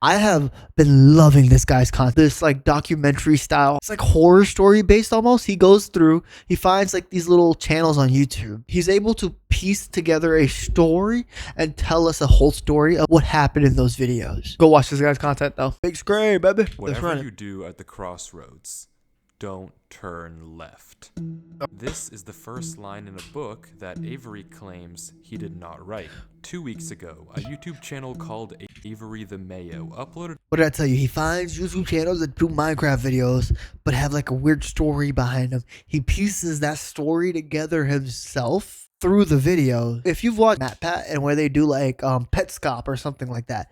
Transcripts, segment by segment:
I have been loving this guy's content. This like documentary style. It's like horror story based almost. He goes through, he finds like these little channels on YouTube. He's able to piece together a story and tell us a whole story of what happened in those videos. Go watch this guy's content though. Big screen, baby. Whatever you do at the crossroads, don't turn left. This is the first line in a book that Avery claims he did not write. 2 weeks ago, a YouTube channel called Avery the Mayo uploaded. What did I tell you? He finds YouTube channels that do Minecraft videos, but have like a weird story behind them. He pieces that story together himself through the video. If you've watched MatPat and where they do like Petscop or something like that,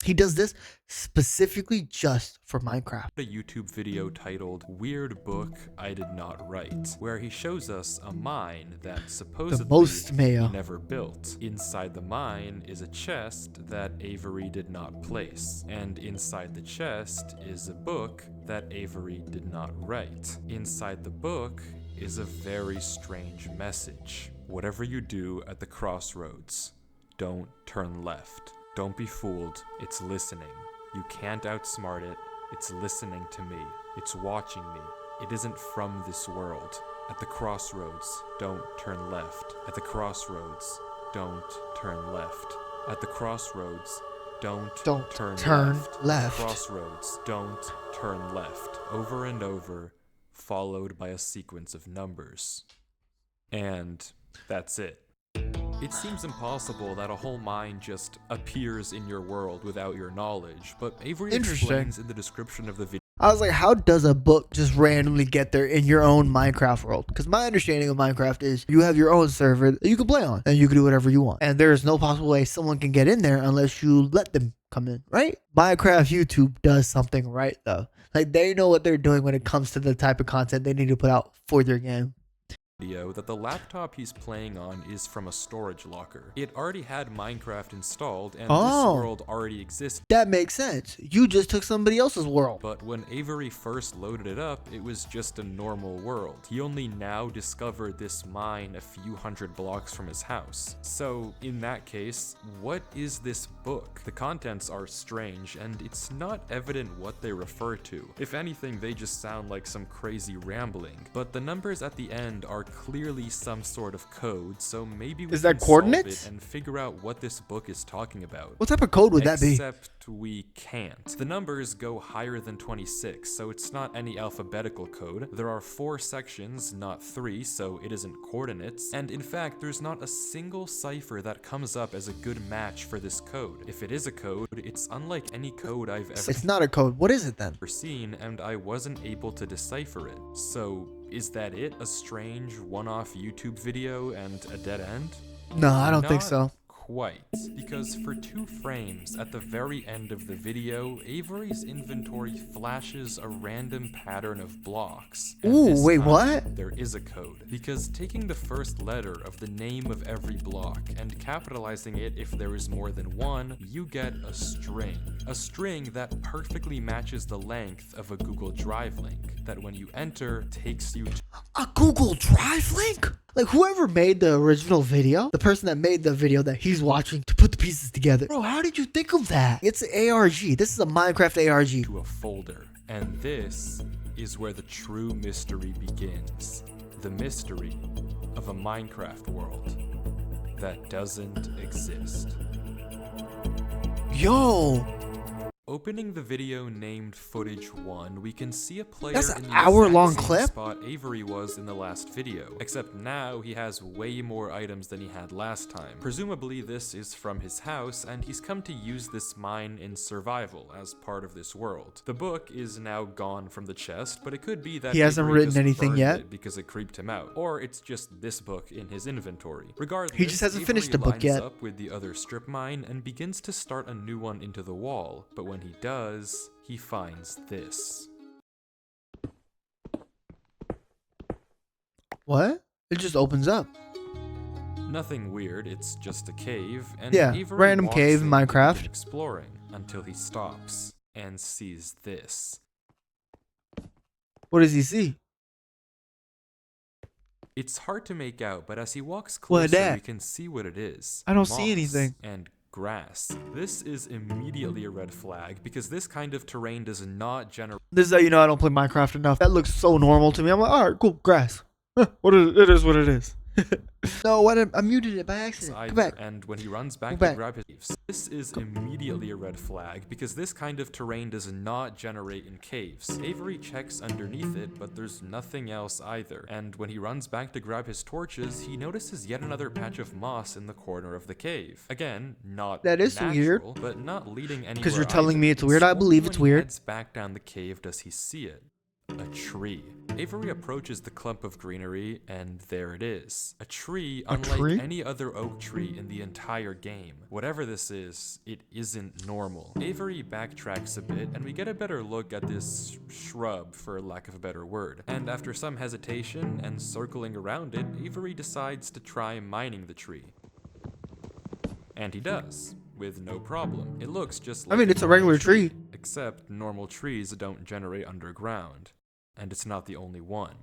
he does this specifically just for Minecraft. A YouTube video titled Weird Book I Did Not Write, where he shows us a mine that supposedly he never built. Inside the mine is a chest that Avery did not place, and inside the chest is a book that Avery did not write. Inside the book is a very strange message. Whatever you do at the crossroads, don't turn left. Don't be fooled, it's listening. You can't outsmart it, it's listening to me. It's watching me. It isn't from this world. At the crossroads, don't turn left. At the crossroads, don't turn left. At the crossroads, don't turn left. Crossroads, don't turn left. Over and over, followed by a sequence of numbers. And that's it. It seems impossible that a whole mine just appears in your world without your knowledge, but Avery explains in the description of the video. I was like, how does a book just randomly get there in your own Minecraft world? Because my understanding of Minecraft is you have your own server that you can play on and you can do whatever you want. And there is no possible way someone can get in there unless you let them come in, right? Minecraft YouTube does something right though. Like they know what they're doing when it comes to the type of content they need to put out for their game. That the laptop he's playing on is from a storage locker. It already had Minecraft installed and this world already existed. That makes sense. You just took somebody else's world. But when Avery first loaded it up, it was just a normal world. He only now discovered this mine a few hundred blocks from his house. So in that case, what is this book? The contents are strange and it's not evident what they refer to. If anything, they just sound like some crazy rambling. But the numbers at the end are clearly some sort of code, so maybe we can solve it and figure out what this book is talking about. What type of code would that be? Except we can't. The numbers go higher than 26, so it's not any alphabetical code. There are 4 sections, not 3, so it isn't coordinates. And in fact, there's not a single cipher that comes up as a good match for this code. If it is a code, it's unlike any code I've ever It's not a code. What is it then? Seen, and I wasn't able to decipher it. So is that it? A strange one-off YouTube video and a dead end? No, I don't think so. Quite, because for 2 frames at the very end of the video, Avery's inventory flashes a random pattern of blocks. Ooh, wait, what? There is a code, because taking the first letter of the name of every block and capitalizing it if there is more than one, you get a string. A string that perfectly matches the length of a Google Drive link, that when you enter, takes you to a Google Drive link? Like whoever made the original video, the person that made the video that he's watching to put the pieces together. Bro, how did you think of that? It's an ARG. This is a Minecraft ARG. To a folder. And this is where the true mystery begins. The mystery of a Minecraft world that doesn't exist. Yo! Opening the video named Footage 1, we can see a player in the hour-long exact clip? same spot Avery was in the last video, except now he has way more items than he had last time. Presumably this is from his house, and he's come to use this mine in survival as part of this world. The book is now gone from the chest, but it could be that he hasn't Avery written just anything burned yet it because it creeped him out, or it's just this book in his inventory. Regardless, he just hasn't Avery finished the book yet. lines up with the other strip mine and begins to start a new one into the wall, but when he does, he finds this. What? It just opens up. Nothing weird, it's just a cave, and yeah, Avery random walks cave in in Minecraft. Exploring until he stops and sees this. What does he see? It's hard to make out, but as he walks closer, we can see what it is. I don't see anything. And grass. This is immediately a red flag because this kind of terrain does not generate. This is how you know I don't play Minecraft enough. That looks so normal to me. I'm like, all right, cool, grass. What is it? It is what it is. No, what? I muted it by accident. Come back. And when he runs back to grab his leaves, this is immediately a red flag because this kind of terrain does not generate in caves. Avery checks underneath it, but there's nothing else either. And when he runs back to grab his torches, he notices yet another patch of moss in the corner of the cave. Again, not that is natural, weird, but not leading anywhere. Because you're telling me it's weird. I believe it's weird. When he heads back down the cave, does he see it? A tree. Avery approaches the clump of greenery, and there it is. A tree unlike any other oak tree in the entire game. Whatever this is, it isn't normal. Avery backtracks a bit, and we get a better look at this shrub, for lack of a better word. And after some hesitation and circling around it, Avery decides to try mining the tree. And he does, with no problem. It looks just like it's a regular tree. Except normal trees don't generate underground. And it's not the only one.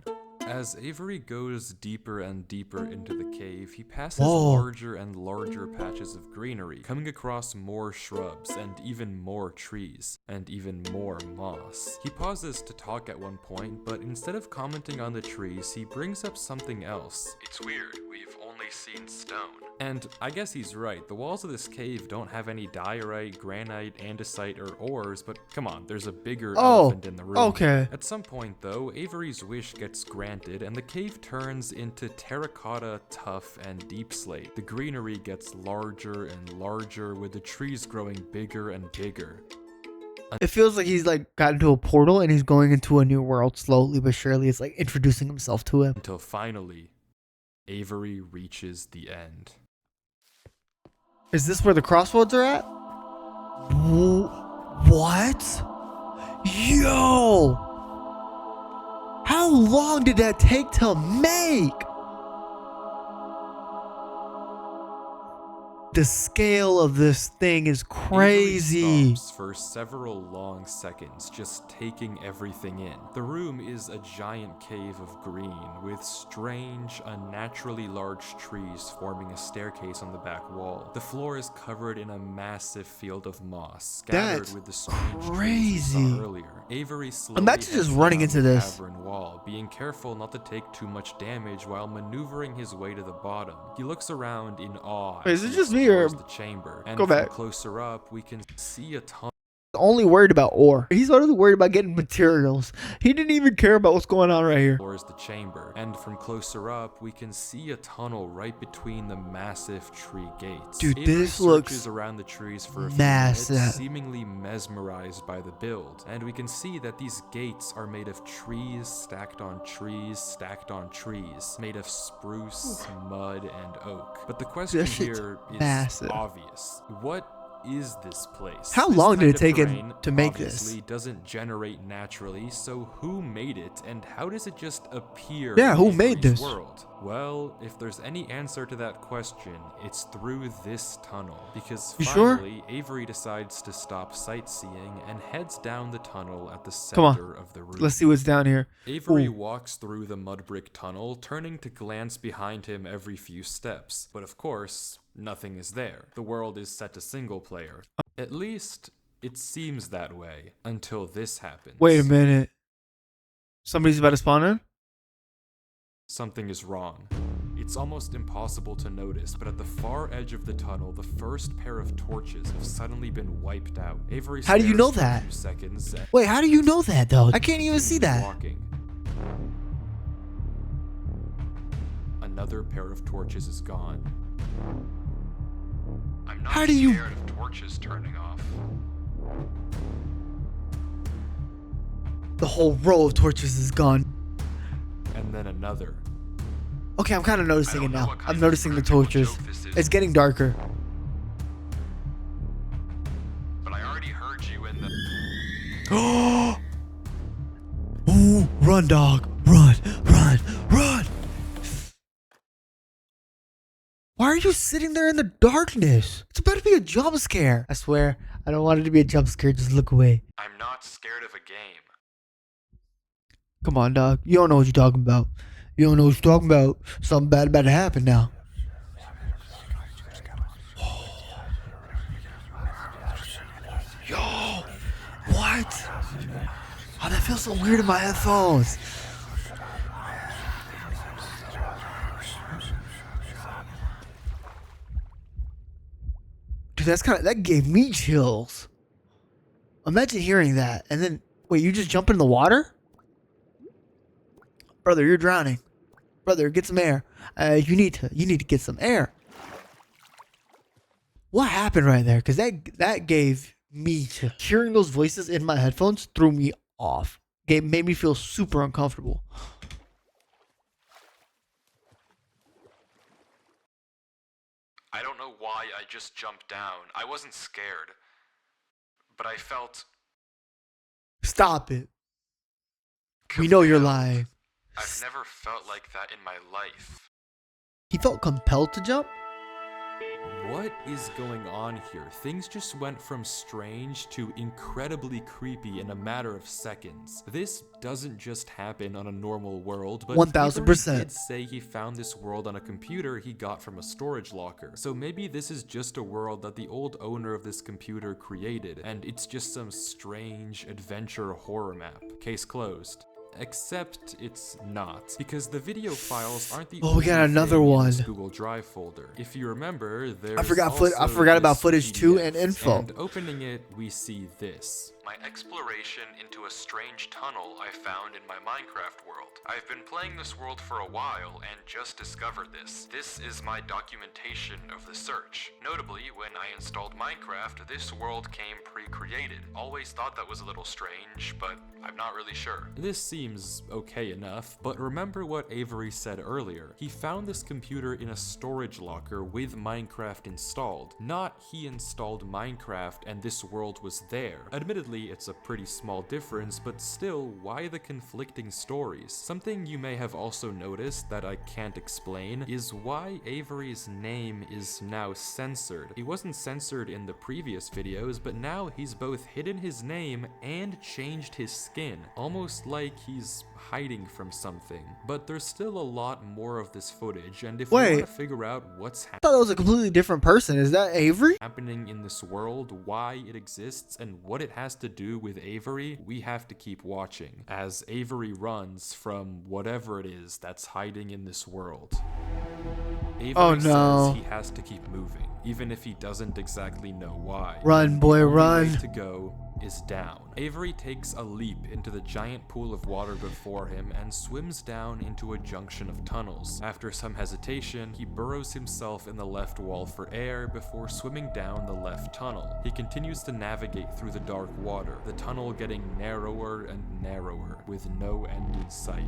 As Avery goes deeper and deeper into the cave, he passes larger and larger patches of greenery, coming across more shrubs and even more trees, and even more moss. He pauses to talk at one point, but instead of commenting on the trees, he brings up something else. It's weird, we've only seen stone. And I guess he's right, the walls of this cave don't have any diorite, granite, andesite, or ores, but come on, there's a bigger elephant in the room. Okay. At some point though, Avery's wish gets granted and the cave turns into terracotta, tuff, and deep slate. The greenery gets larger and larger with the trees growing bigger and bigger. It feels like he's like got into a portal and he's going into a new world slowly but surely. It's like introducing himself to him. Until finally, Avery reaches the end. Is this where the crossroads are at? What? Yo! How long did that take to make? The scale of this thing is crazy. Avery stops for several long seconds, just taking everything in. The room is a giant cave of green with strange, unnaturally large trees forming a staircase on the back wall. The floor is covered in a massive field of moss, scattered with the strange trees we saw earlier. Avery slowly Imagine just running into this cavern wall, being careful not to take too much damage while maneuvering his way to the bottom. He looks around in awe. Wait, is it just me or the chamber, and go back closer up we can see a ton. Only worried about ore. He's only worried about getting materials. He didn't even care about what's going on right here. Is the chamber, and from closer up we can see a tunnel right between the massive tree gates. Dude, Avery this looks searches around the trees for a massive. few minutes, seemingly mesmerized by the build, and we can see that these gates are made of trees stacked on trees stacked on trees, made of spruce, mud, and oak. But the question here is massive. Obvious. What is this place? How this long did it take terrain to make obviously this? Doesn't generate naturally, so who made it and how does it just appear Yeah, in who made Avery's this world? Well, if there's any answer to that question, it's through this tunnel, because finally Avery decides to stop sightseeing and heads down the tunnel at the center of the room. Let's see what's down here. Avery walks through the mud brick tunnel, turning to glance behind him every few steps, but of course nothing is there. The world is set to single player. At least, it seems that way, until this happens. Wait a minute. Somebody's about to spawn in? Something is wrong. It's almost impossible to notice, but at the far edge of the tunnel, the first pair of torches have suddenly been wiped out. Avery how do you know stares for a that? few seconds. Wait, how do you know that though? I can't even see that. Walking. Another pair of torches is gone. I'm not scared of torches turning off. The whole row of torches is gone. And then another. Okay, I'm kind of noticing it now. I'm noticing the torches. It's getting darker. But I already heard you in the... Ooh, run, dog. Run, run, run. Why are you sitting there in the darkness? It's about to be a jump scare. I swear, I don't want it to be a jump scare. Just look away. I'm not scared of a game. Come on, dog. You don't know what you're talking about. You don't know what you're talking about. Something bad about to happen now. What? Oh, that feels so weird in my headphones. Dude, that gave me chills. Imagine hearing that and then wait, you just jump in the water? Brother, you're drowning. Brother, get some air. You need to get some air. What happened right there? Because that gave me chills. Hearing those voices in my headphones threw me off. It made me feel super uncomfortable. I don't know why I just jumped down. I wasn't scared, but I felt... Stop it. compelled. We know you're lying. I've never felt like that in my life. He felt compelled to jump? What is going on here? Things just went from strange to incredibly creepy in a matter of seconds. This doesn't just happen on a normal world, but 1000%. Avery did say he found this world on a computer he got from a storage locker. So maybe this is just a world that the old owner of this computer created, and it's just some strange adventure horror map. Case closed. Except it's not, because the video files aren't the Oh, we got only another thing in one. this Google Drive folder. If you remember, there's I forgot also about this footage too PDF, and info. And opening it, we see this. My exploration into a strange tunnel I found in my Minecraft world. I've been playing this world for a while and just discovered this. This is my documentation of the search. Notably, when I installed Minecraft, this world came pre-created. Always thought that was a little strange, but I'm not really sure. This seems okay enough, but remember what Avery said earlier. He found this computer in a storage locker with Minecraft installed. Not he installed Minecraft and this world was there. Admittedly, it's a pretty small difference, but still, why the conflicting stories? Something you may have also noticed that I can't explain is why Avery's name is now censored. He wasn't censored in the previous videos, but now he's both hidden his name and changed his skin, almost like he's hiding from something. But there's still a lot more of this footage, and if we want to figure out what's I thought it was a completely different person. Is that Avery? happening in this world, why it exists, and what it has to do with Avery, we have to keep watching as Avery runs from whatever it is that's hiding in this world. Avery says he has to keep moving, even if he doesn't exactly know why. Run, boy, The only run. way to go is down. Avery takes a leap into the giant pool of water before him and swims down into a junction of tunnels. After some hesitation, he burrows himself in the left wall for air before swimming down the left tunnel. He continues to navigate through the dark water, the tunnel getting narrower and narrower, with no end in sight.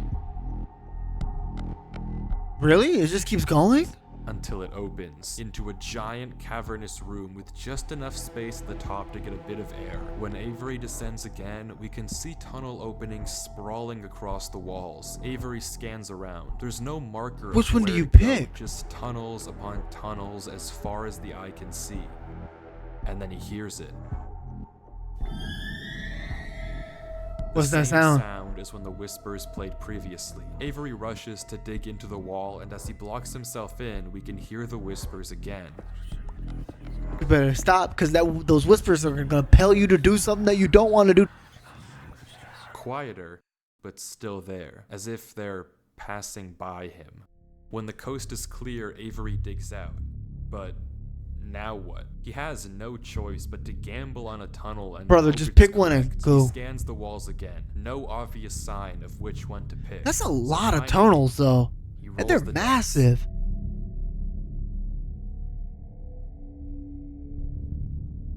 Really? It just keeps going? Until it opens into a giant cavernous room with just enough space at the top to get a bit of air. When Avery descends again, we can see tunnel openings sprawling across the walls. Avery scans around. There's no marker. Which one do where you to go, pick? just tunnels upon tunnels as far as the eye can see. And then he hears it. What's The that same sound? sound as when the whispers played previously. Avery rushes to dig into the wall, and as he blocks himself in, we can hear the whispers again. You better stop, because those whispers are going to compel you to do something that you don't want to do. Quieter, but still there, as if they're passing by him. When the coast is clear, Avery digs out. But now what? He has no choice but to gamble on a tunnel and Brother, hope just it's pick one and correct. go. He scans the walls again. No obvious sign of which one to pick. That's a So lot of finally, tunnels, though. he And rolls they're the dice. massive.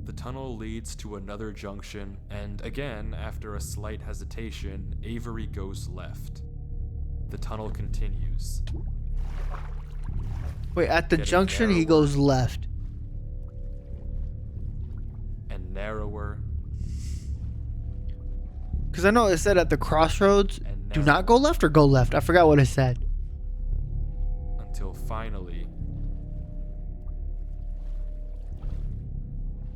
The tunnel leads to another junction, and again, after a slight hesitation, Avery goes left. The tunnel continues. Wait, at the Getting junction, he narrower. goes left. And narrower. Because I know it said at the crossroads, And do not go left or go left. I forgot what it said. Until finally,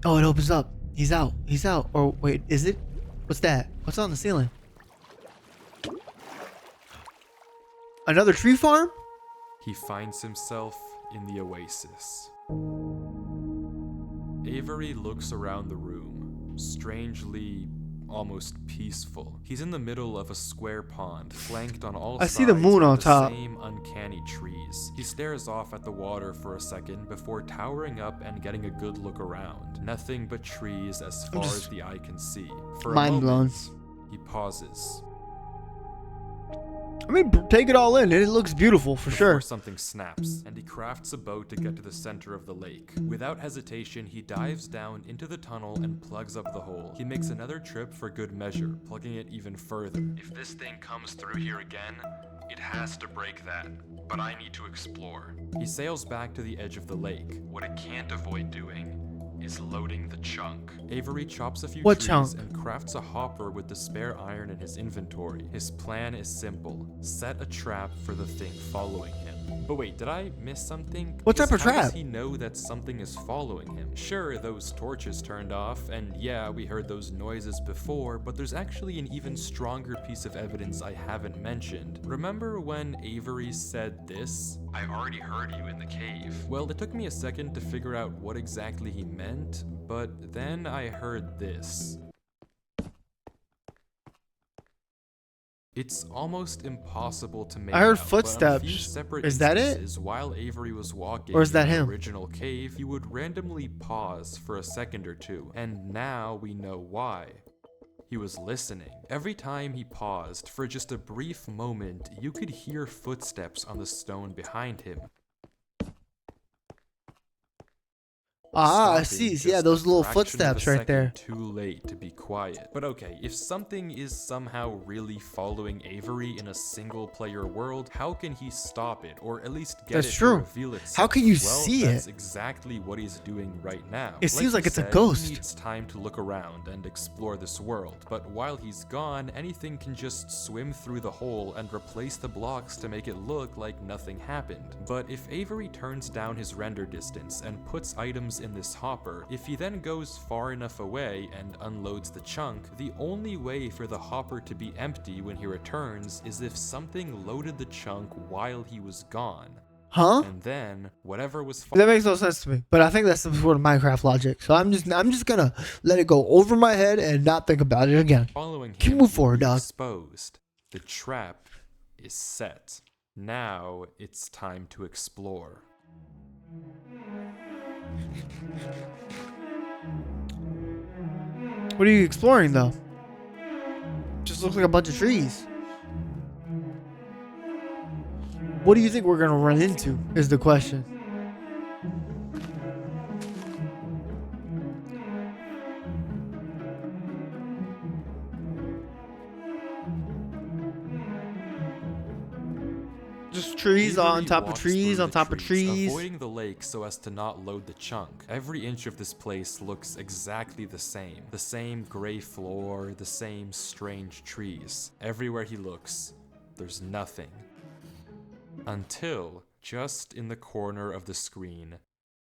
Oh, it opens up. He's out. He's out. Or wait, is it? What's that? What's on the ceiling? Another tree farm? he finds himself in the oasis. Avery looks around the room, strangely almost peaceful. He's in the middle of a square pond, flanked on all I sides see the moon by on the top. same uncanny trees. He stares off at the water for a second before towering up and getting a good look around. Nothing but trees as far as the eye can see. For a Mind blown. moment, he pauses. I mean, take it all in. It looks beautiful for Before sure. something snaps, and he crafts a boat to get to the center of the lake. Without hesitation, he dives down into the tunnel and plugs up the hole. He makes another trip for good measure, plugging it even further. If this thing comes through here again, it has to break that. But I need to explore. He sails back to the edge of the lake. What it can't avoid doing is loading the chunk. Avery chops a few What trees chunk? and crafts a hopper with the spare iron in his inventory. His plan is simple. Set a trap for the thing following him. But wait, did I miss something? What type of How does trap? he know that something is following him? Sure, those torches turned off, and yeah, we heard those noises before, but there's actually an even stronger piece of evidence I haven't mentioned. Remember when Avery said this? I already heard you in the cave. Well, it took me a second to figure out what exactly he meant, but then I heard this. It's almost impossible to make I heard out, footsteps. But on a few separate Is that it? instances, while Avery was walking Or is that in the him? original cave, he would randomly pause for a second or two, and now we know why. He was listening. Every time he paused, for just a brief moment, you could hear footsteps on the stone behind him. Ah, I Stopping see. just Yeah, those a little fraction of a footsteps right second there. Too late to be quiet. But okay, if something is somehow really following Avery in a single player world, how can he stop it, or at least get That's it true. to reveal itself? How can you Well, see that's it? exactly what he's doing right now. It seems he like it's a said, ghost. He needs time to look around and explore this world, but while he's gone, anything can just swim through the hole and replace the blocks to make it look like nothing happened. But if Avery turns down his render distance and puts items in this hopper, if he then goes far enough away and unloads the chunk, the only way for the hopper to be empty when he returns is if something loaded the chunk while he was gone. Huh? And then, whatever was That makes no sense to me. But I think that's some sort of Minecraft logic. So I'm just gonna let it go over my head and not think about it again. following Keep him moving forward, will be dog. exposed. The trap is set. Now it's time to explore. What are you exploring though? Just looks like a bunch of trees. What do you think we're gonna run into is the question. Just trees on Avery top of walks trees through on the top of trees. avoiding the lake so as to not load the chunk. Every inch of this place looks exactly the same. The same gray floor, the same strange trees. Everywhere he looks, there's nothing. Until, just in the corner of the screen,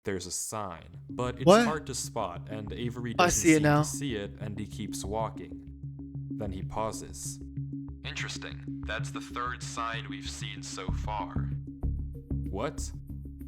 there's a sign. But it's What? hard to spot, and Avery I doesn't see it seem now. to see it, and he keeps walking. Then he pauses. Interesting. That's the third sign we've seen so far. What?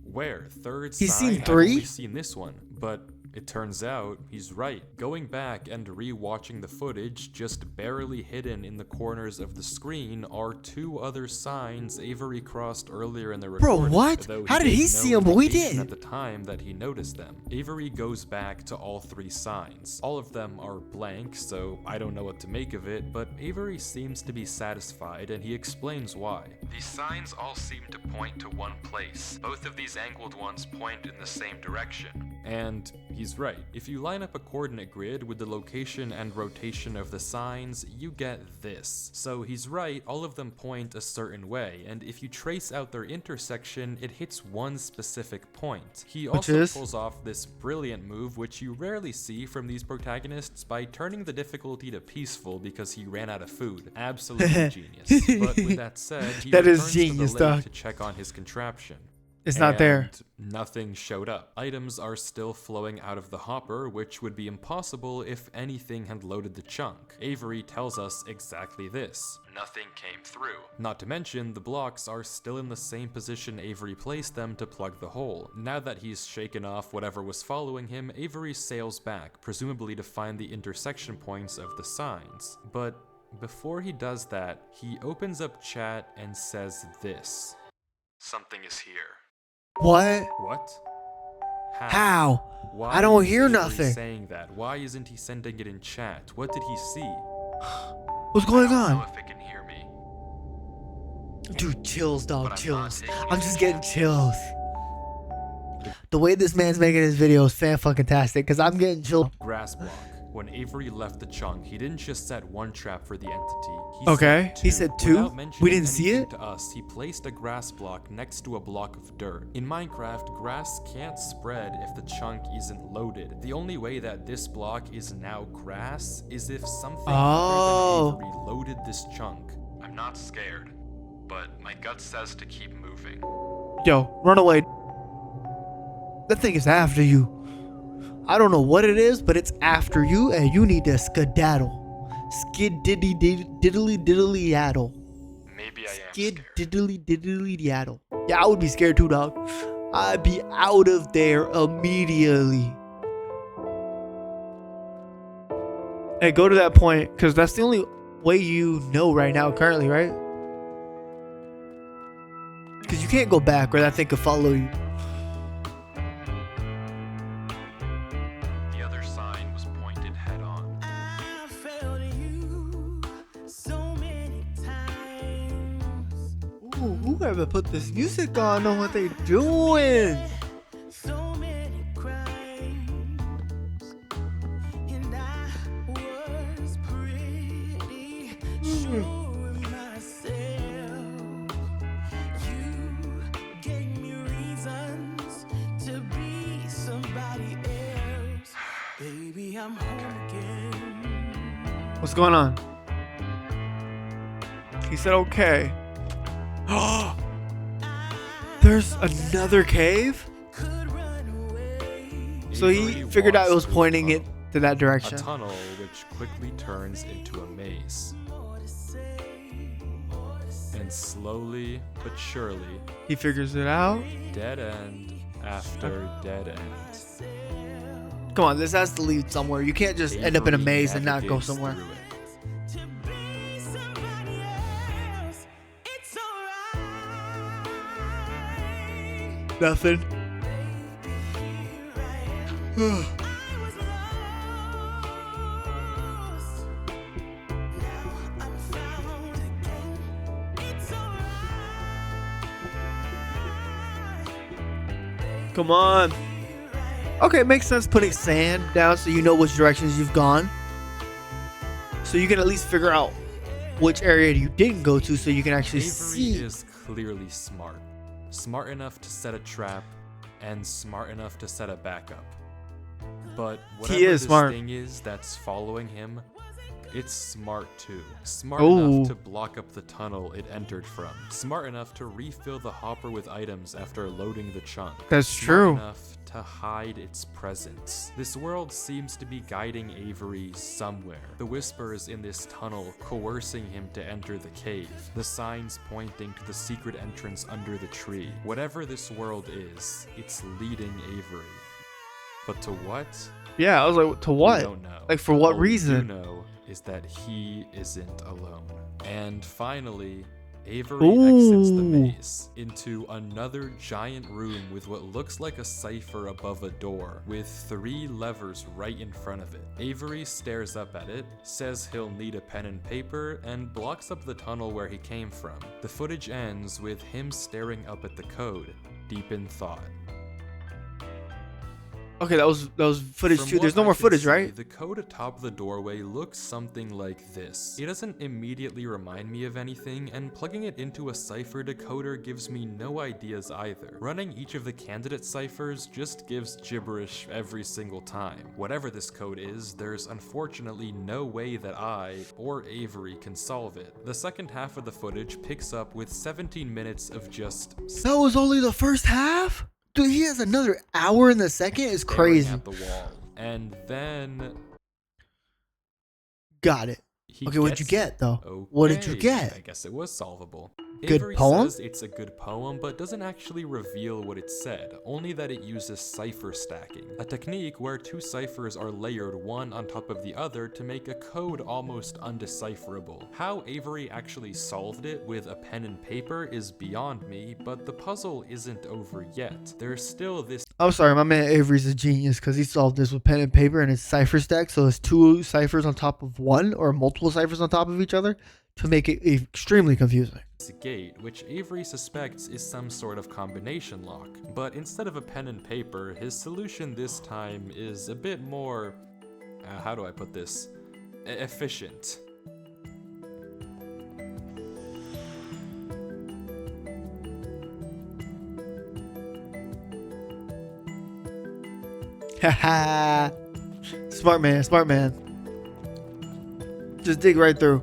Where? Third He's sign? seen 3? I've only seen this one, but it turns out he's right. Going back and re-watching the footage, just barely hidden in the corners of the screen are 2 other signs Avery crossed earlier in the Bro, recording. what? though How did he gave see no 'em, but we indication did? At the time that he noticed them. Avery goes back to all 3 signs. All of them are blank, so I don't know what to make of it, but Avery seems to be satisfied and he explains why. These signs all seem to point to one place. Both of these angled ones point in the same direction. And he's right. If you line up a coordinate grid with the location and rotation of the signs, you get this. So he's right, all of them point a certain way, and if you trace out their intersection, it hits one specific point. He also pulls off this brilliant move, which you rarely see from these protagonists, by turning the difficulty to peaceful because he ran out of food. Absolutely genius. But with that said, he That is returns genius, to the lake dog. to check on his contraption. It's not there. Nothing showed up. Items are still flowing out of the hopper, which would be impossible if anything had loaded the chunk. Avery tells us exactly this. Nothing came through. Not to mention, the blocks are still in the same position Avery placed them to plug the hole. Now that he's shaken off whatever was following him, Avery sails back, presumably to find the intersection points of the signs. But before he does that, he opens up chat and says this. Something is here. What? What? How? Why I don't is hear Avery nothing. saying that? Why isn't he sending it in chat? What did he see? What's going I don't on? know if it can hear me. Dude, chills, dog, But chills. I'm not taking I'm it. just getting chills. The way this man's making his video is fan-fucking-tastic, because I'm getting chills. Grass block. When Avery left the chunk, he didn't just set one trap for the entity. He said two? Without mentioning We didn't see anything it? to us, he placed a grass block next to a block of dirt. In Minecraft, grass can't spread if the chunk isn't loaded. The only way that this block is now grass is if something other than Avery loaded this chunk. I'm not scared, but my gut says to keep moving. Yo, run away. That thing is after you. I don't know what it is, but it's after you, and you need to skedaddle. Diddly-diddly-yaddle. Maybe I am Skid scared. diddly-diddly-yaddle. Yeah, I would be scared too, dog. I'd be out of there immediately. Hey, go to that point, because that's the only way you know right now, currently, right? Because you can't go back, or that thing could follow you. The other sign was pointed head on. I failed you so many times. Ooh, whoever put this music on know what they doing. So many crimes. And I was pretty sure of myself. You gave me reasons to be somebody else. Baby, I'm home again. What's going on? He said okay. There's another cave? Could run away. So he Avery figured out it walks was through pointing the it to that A direction. tunnel which quickly turns into a maze. And slowly but surely, He figures it out. dead end after dead end. Come on, this has to lead somewhere. You can't just end up in a Avery maze and not go navigates somewhere. through it. To be somebody else, it's alright. Nothing. I was lost. Now I'm found again. It's alright. Come on. Okay, it makes sense putting sand down so you know which directions you've gone. So you can at least figure out which area you didn't go to so you can actually Avery see. is clearly smart. Smart enough to set a trap and smart enough to set a backup. But whatever is this smart. thing is that's following him, it's smart too. Smart Ooh. enough to block up the tunnel it entered from. Smart enough to refill the hopper with items after loading the chunk. That's Smart true. enough to hide its presence. This world seems to be guiding Avery somewhere. The whispers in this tunnel coercing him to enter the cave. The signs pointing to the secret entrance under the tree. Whatever this world is, it's leading Avery. But to what? Yeah, I was like, to We what? don't know. Like, for what All we do reason? know is that he isn't alone. And finally, Avery exits the Ooh. maze into another giant room with what looks like a cipher above a door, with 3 levers right in front of it. Avery stares up at it, says he'll need a pen and paper, and blocks up the tunnel where he came from. The footage ends with him staring up at the code, deep in thought. Okay, that was footage From too. There's what no I more can footage, see, right? The code atop the doorway looks something like this. It doesn't immediately remind me of anything, and plugging it into a cipher decoder gives me no ideas either. Running each of the candidate ciphers just gives gibberish every single time. Whatever this code is, there's unfortunately no way that I or Avery can solve it. The second half of the footage picks up with 17 minutes of just That was only the first half? Dude, he has another hour in the second? It's staring crazy. at the wall. And then Got it. he Okay, what'd you gets get, though? Okay, What did you get? I guess it was solvable. Good Avery poem? says it's a good poem, but doesn't actually reveal what it said, only that it uses cipher stacking, a technique where two ciphers are layered one on top of the other to make a code almost undecipherable. How Avery actually solved it with a pen and paper is beyond me, but the puzzle isn't over yet. There's still this I'm sorry, my man Avery's a genius because he solved this with pen and paper and it's cipher stack. So it's two ciphers on top of one or multiple ciphers on top of each other to make it extremely confusing. gate, which Avery suspects is some sort of combination lock. But instead of a pen and paper, his solution this time is a bit more, how do I put this, efficient. Haha. Smart man, smart man. Just dig right through.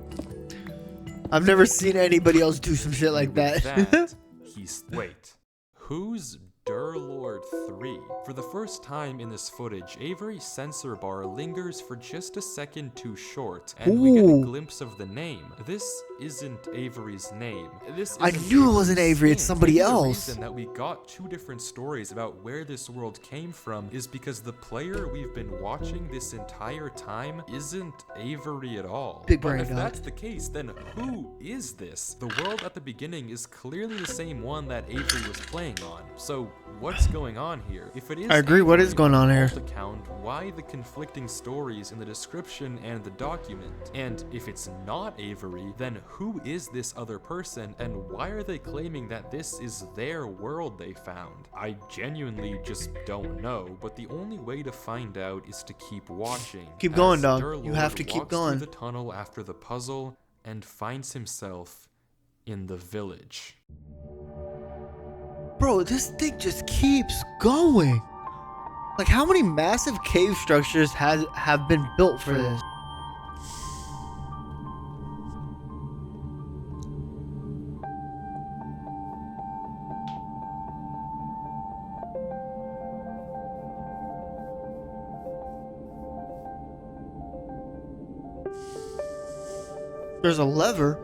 I've never seen anybody else do some shit like With that. that, wait. Who's Durlord 3? For the first time in this footage, Avery's sensor bar lingers for just a second too short, and we get a Ooh. glimpse of the name. This isn't Avery's name. This I isn't knew it wasn't Avery's Avery, it's skin. somebody Maybe else. The reason that we got two different stories about where this world came from is because the player we've been watching this entire time isn't Avery at all. Big But brain, if dog. that's the case, then who is this? The world at the beginning is clearly the same one that Avery was playing on. So what's going on here? If it is I agree, what is going on here? Account, why the conflicting stories in the description and the document? And if it's not Avery, then who is this other person and why are they claiming that this is their world they found? I genuinely just don't know, but the only way to find out is to keep watching. Keep going, as dog. Durlord You have to keep walks going. through the tunnel after the puzzle and finds himself in the village. Bro, this thing just keeps going. Like, how many massive cave structures have been built for this? There's a lever.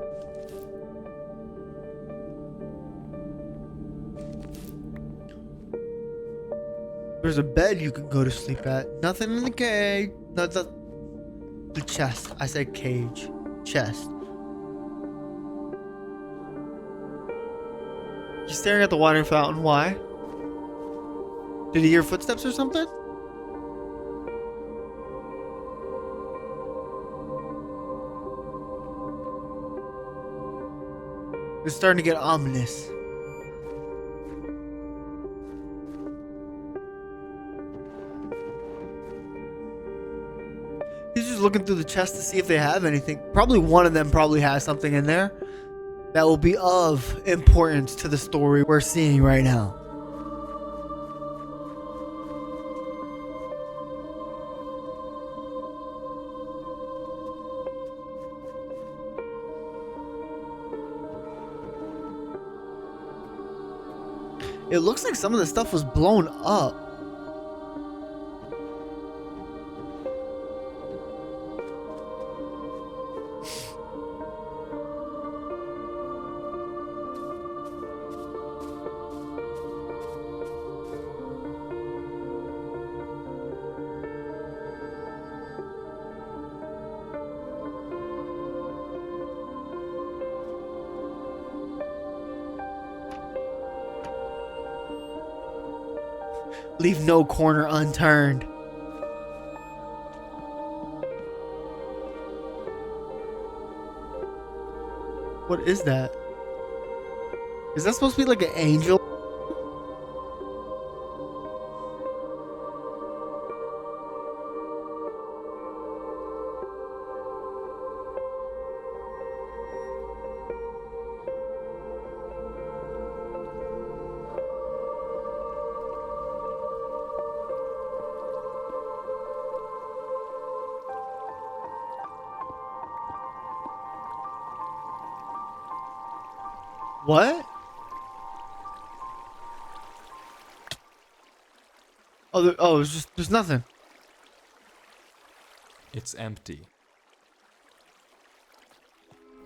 There's a bed you can go to sleep at. Nothing in the cage. No, the chest. I said cage. Chest. He's staring at the water fountain. Why? Did he hear footsteps or something? It's starting to get ominous. He's just looking through the chest to see if they have anything. Probably one of them probably has something in there that will be of importance to the story we're seeing right now. It looks like some of the stuff was blown up. Leave no corner unturned. What is that? Is that supposed to be like an angel? What? Oh, it's just there's nothing. It's empty.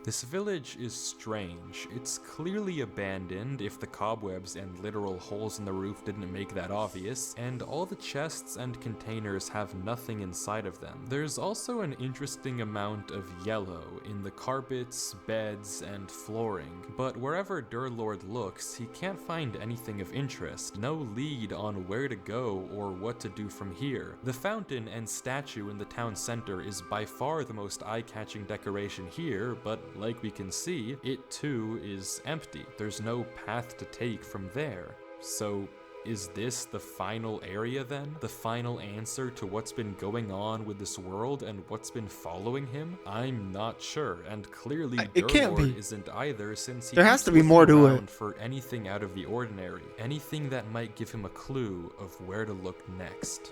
This village is strange. It's clearly abandoned, if the cobwebs and literal holes in the roof didn't make that obvious, and all the chests and containers have nothing inside of them. There's also an interesting amount of yellow in the carpets, beds, and flooring, but wherever Durlord looks, he can't find anything of interest, no lead on where to go or what to do from here. The fountain and statue in the town center is by far the most eye-catching decoration here, but like we can see, it too is empty. There's no path to take from there. So is this the final area then? The final answer to what's been going on with this world and what's been following him? I'm not sure, and clearly It can't be. isn't either, since he There has keeps to be more looking to it. around for anything out of the ordinary, anything that might give him a clue of where to look next.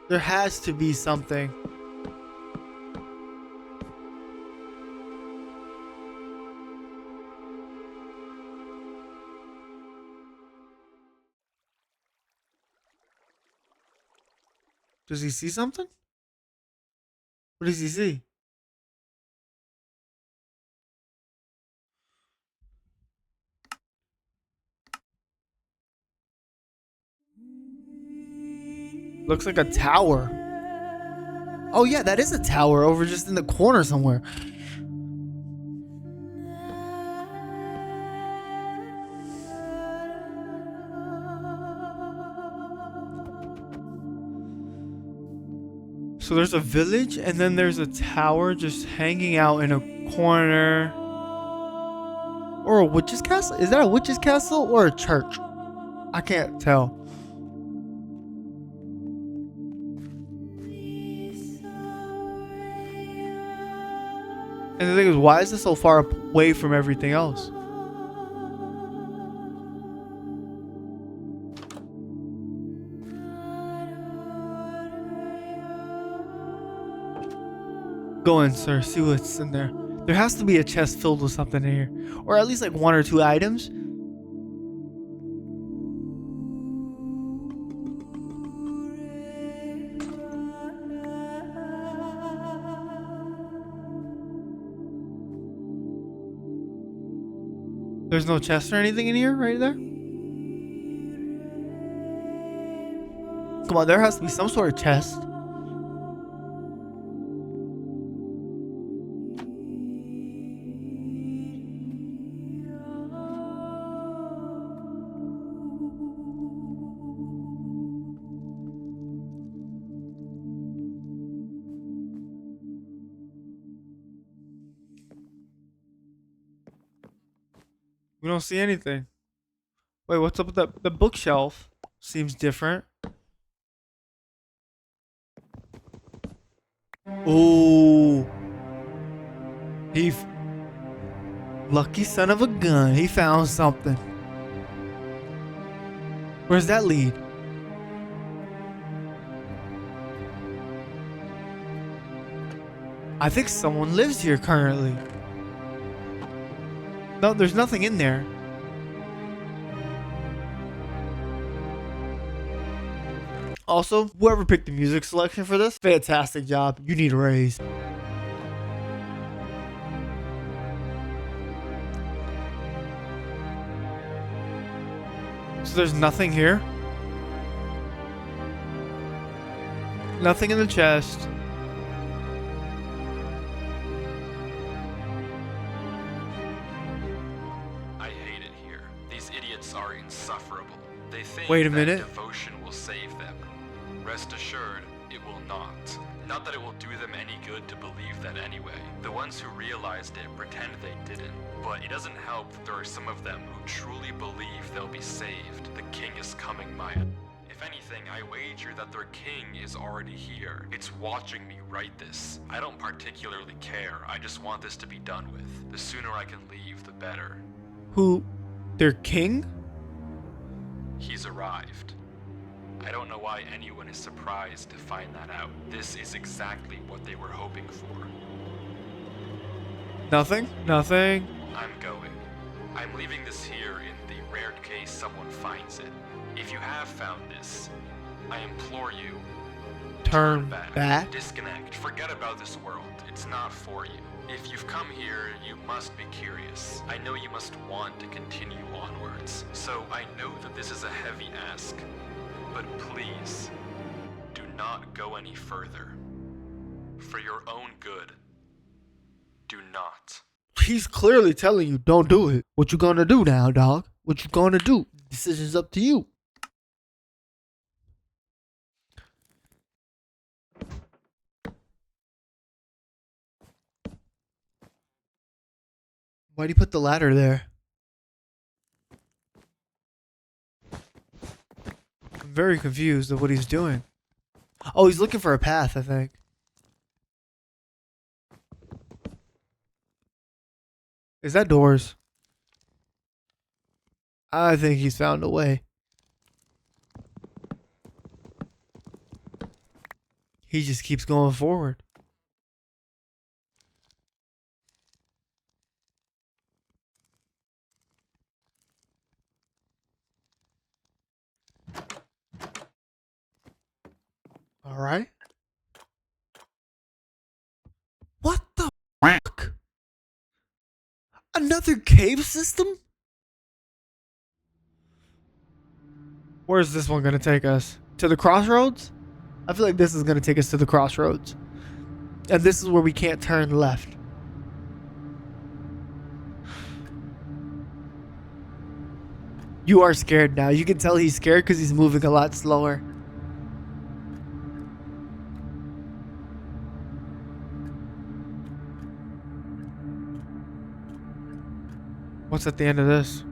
There has to be something. Does he see something? What does he see? Looks like a tower. Oh yeah, that is a tower over just in the corner somewhere. So there's a village and then there's a tower just hanging out in a corner. Or a witch's castle? Is that a witch's castle or a church? I can't tell. And the thing is, why is this so far away from everything else? Go in, sir. See what's in there. There has to be a chest filled with something in here. Or at least like 1 or 2 items. There's no chest or anything in here right there? Come on, there has to be some sort of chest. We don't see anything. Wait, what's up with the bookshelf? Seems different. Oh, lucky son of a gun. He found something. Where's that lead? I think someone lives here currently. No, there's nothing in there. Also, whoever picked the music selection for this, fantastic job. You need a raise. So there's nothing here. Nothing in the chest. I hate it here. These idiots are insufferable. They think Wait a that minute. devotion will save them. Rest assured, it will not. Not that it will do them any good to believe that anyway. The ones who realized it pretend they didn't. But it doesn't help that there are some of them who truly believe they'll be saved. The king is coming, Maya. If anything, I wager that their king is already here. It's watching me write this. I don't particularly care. I just want this to be done with. The sooner I can leave, the better. Who? Their king? He's arrived. I don't know why anyone is surprised to find that out. This is exactly what they were hoping for. Nothing? Nothing. I'm going. I'm leaving this here in the rare case someone finds it. If you have found this, I implore you, Turn back? disconnect, forget about this world. It's not for you. If you've come here, you must be curious. I know you must want to continue onwards. So I know that this is a heavy ask, but please, do not go any further. For your own good, do not. He's clearly telling you, don't do it. What you gonna do now, dog? What you gonna do? Decision's up to you. Why'd he put the ladder there? I'm very confused of what he's doing. Oh, he's looking for a path, I think. Is that doors? I think he's found a way. He just keeps going forward. All right. What the fuck? Another cave system? Where's this one gonna take us? To the crossroads? I feel like this is gonna take us to the crossroads. And this is where we can't turn left. You are scared now. You can tell he's scared because he's moving a lot slower. What's at the end of this?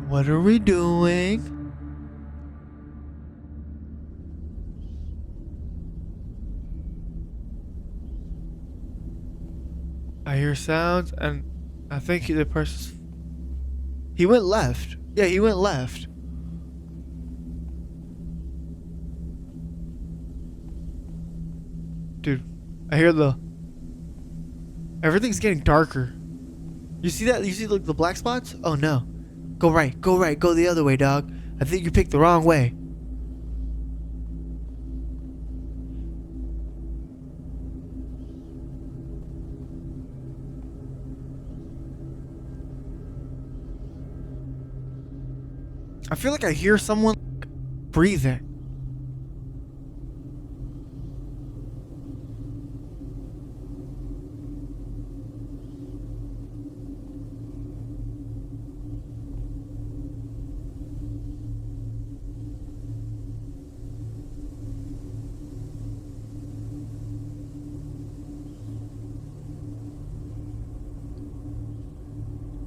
What are we doing? I hear sounds, and I think the person. He went left. Yeah, he went left. Dude, I hear the. Everything's getting darker. You see that? You see like the black spots? Oh no. Go right, go the other way, dog. I think you picked the wrong way. I feel like I hear someone breathing.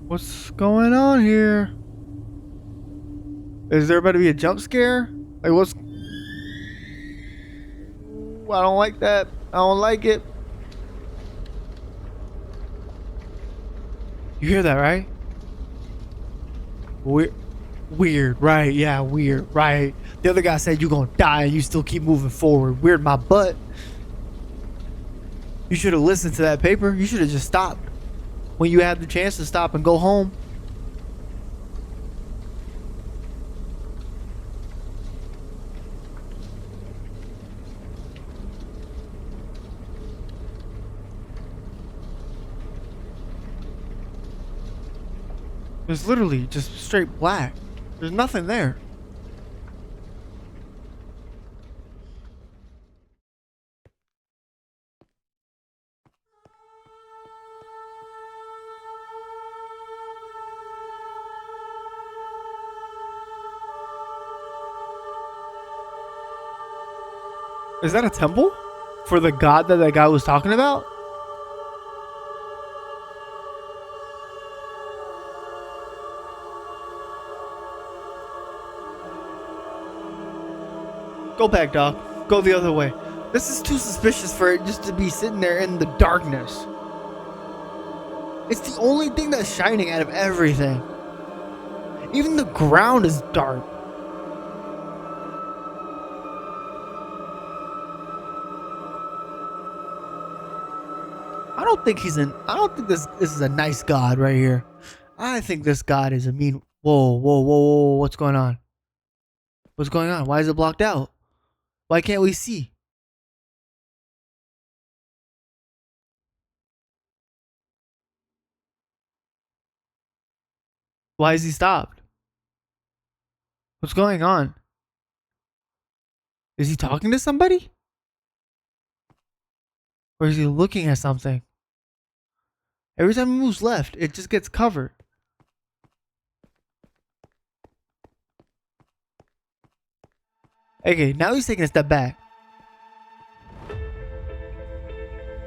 What's going on here? Is there about to be a jump scare? Like what's... Ooh, I don't like that. I don't like it. You hear that, right? Weird, right? Yeah, weird, right? The other guy said you're gonna die and you still keep moving forward. Weird my butt. You should have listened to that paper. You should have just stopped when you had the chance to stop and go home. There's literally just straight black. There's nothing there. Is that a temple? For the god that guy was talking about? Go back, dog. Go the other way. This is too suspicious for it just to be sitting there in the darkness. It's the only thing that's shining out of everything. Even the ground is dark. I don't think this is a nice god right here. I think this god is a mean. Whoa, whoa, whoa, whoa, what's going on? What's going on? Why is it blocked out? Why can't we see? Why is he stopped? What's going on? Is he talking to somebody? Or is he looking at something? Every time he moves left, it just gets covered. Okay, now he's taking a step back.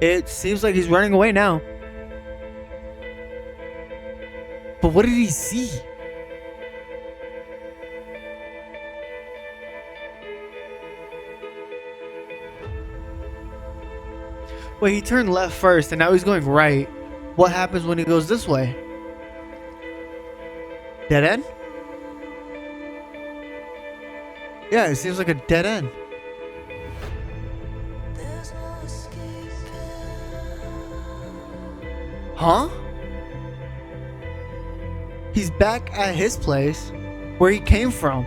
It seems like he's running away now. But what did he see? Wait, he turned left first and now he's going right. What happens when he goes this way? Dead end? Yeah, it seems like a dead end. Huh? He's back at his place where he came from.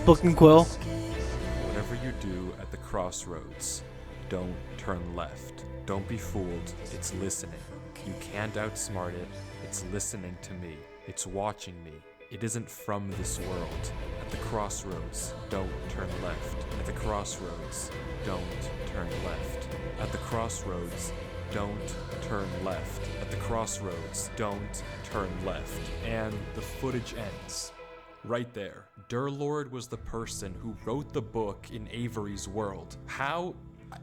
Book and quill. Whatever you do at the crossroads, don't turn left. Don't be fooled. It's listening. You can't outsmart it. It's listening to me. It's watching me. It isn't from this world. At the crossroads, don't turn left. At the crossroads, don't turn left. At the crossroads, don't turn left. At the crossroads, don't turn left. And the footage ends. Right there. Durlord was the person who wrote the book in Avery's world. How?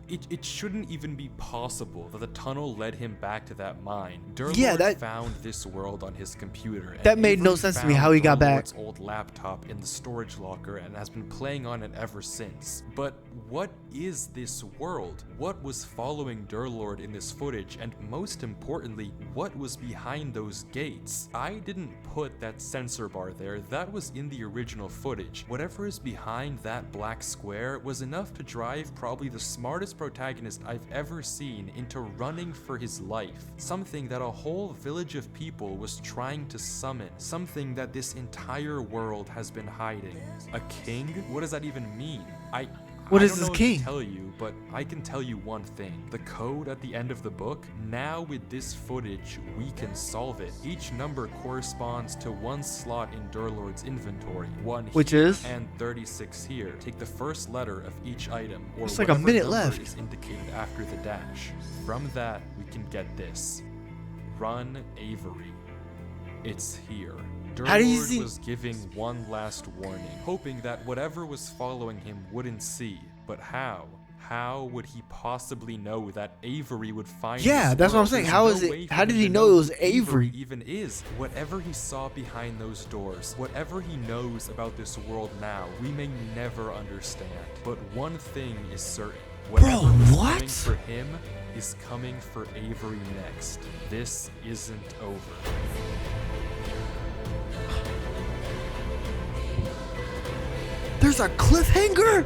It shouldn't even be possible that the tunnel led him back to that mine. Durlord found this world on his computer. And that made no sense to me how he got back. Durlord's old laptop in the storage locker and has been playing on it ever since. But what is this world? What was following Durlord in this footage? And most importantly, what was behind those gates? I didn't put that sensor bar there. That was in the original footage. Whatever is behind that black square was enough to drive probably the smartest protagonist I've ever seen into running for his life. Something that a whole village of people was trying to summon. Something that this entire world has been hiding. A king? What does that even mean? What is don't this know king? What to tell you, but I can tell you one thing. The code at the end of the book, now with this footage, we can solve it. Each number corresponds to one slot in Durlord's inventory. One which here is? And 36 here. Take the first letter of each item, or it's like a minute left. Is indicated after the dash. From that, we can get this. Run Avery. It's here. Durlord was giving one last warning, hoping that whatever was following him wouldn't see. But how? How would he possibly know that Avery would find him? Yeah, that's what I'm saying. How did he know it was Avery? Even is. Whatever he saw behind those doors, whatever he knows about this world now, we may never understand. But one thing is certain. Whatever was coming for him is coming for Avery next. This isn't over. There's a cliffhanger?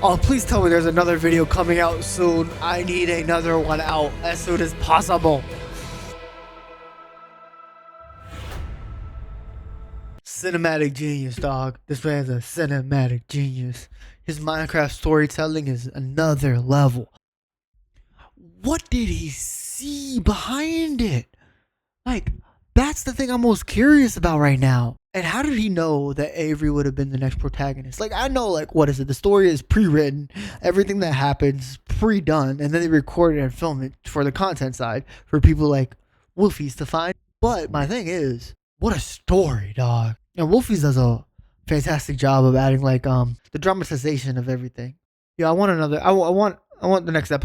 Oh, please tell me there's another video coming out soon. I need another one out as soon as possible. Cinematic genius, dog. This man's a cinematic genius. His Minecraft storytelling is another level. What did he see behind it? Like, that's the thing I'm most curious about right now. And how did he know that Avery would have been the next protagonist? Like, I know, like, what is it? The story is pre-written. Everything that happens pre-done. And then they record it and film it for the content side for people like Wifies to find. But my thing is, what a story, dog. And Wifies does a fantastic job of adding, like, the dramatization of everything. Yeah, I want another. I want the next episode.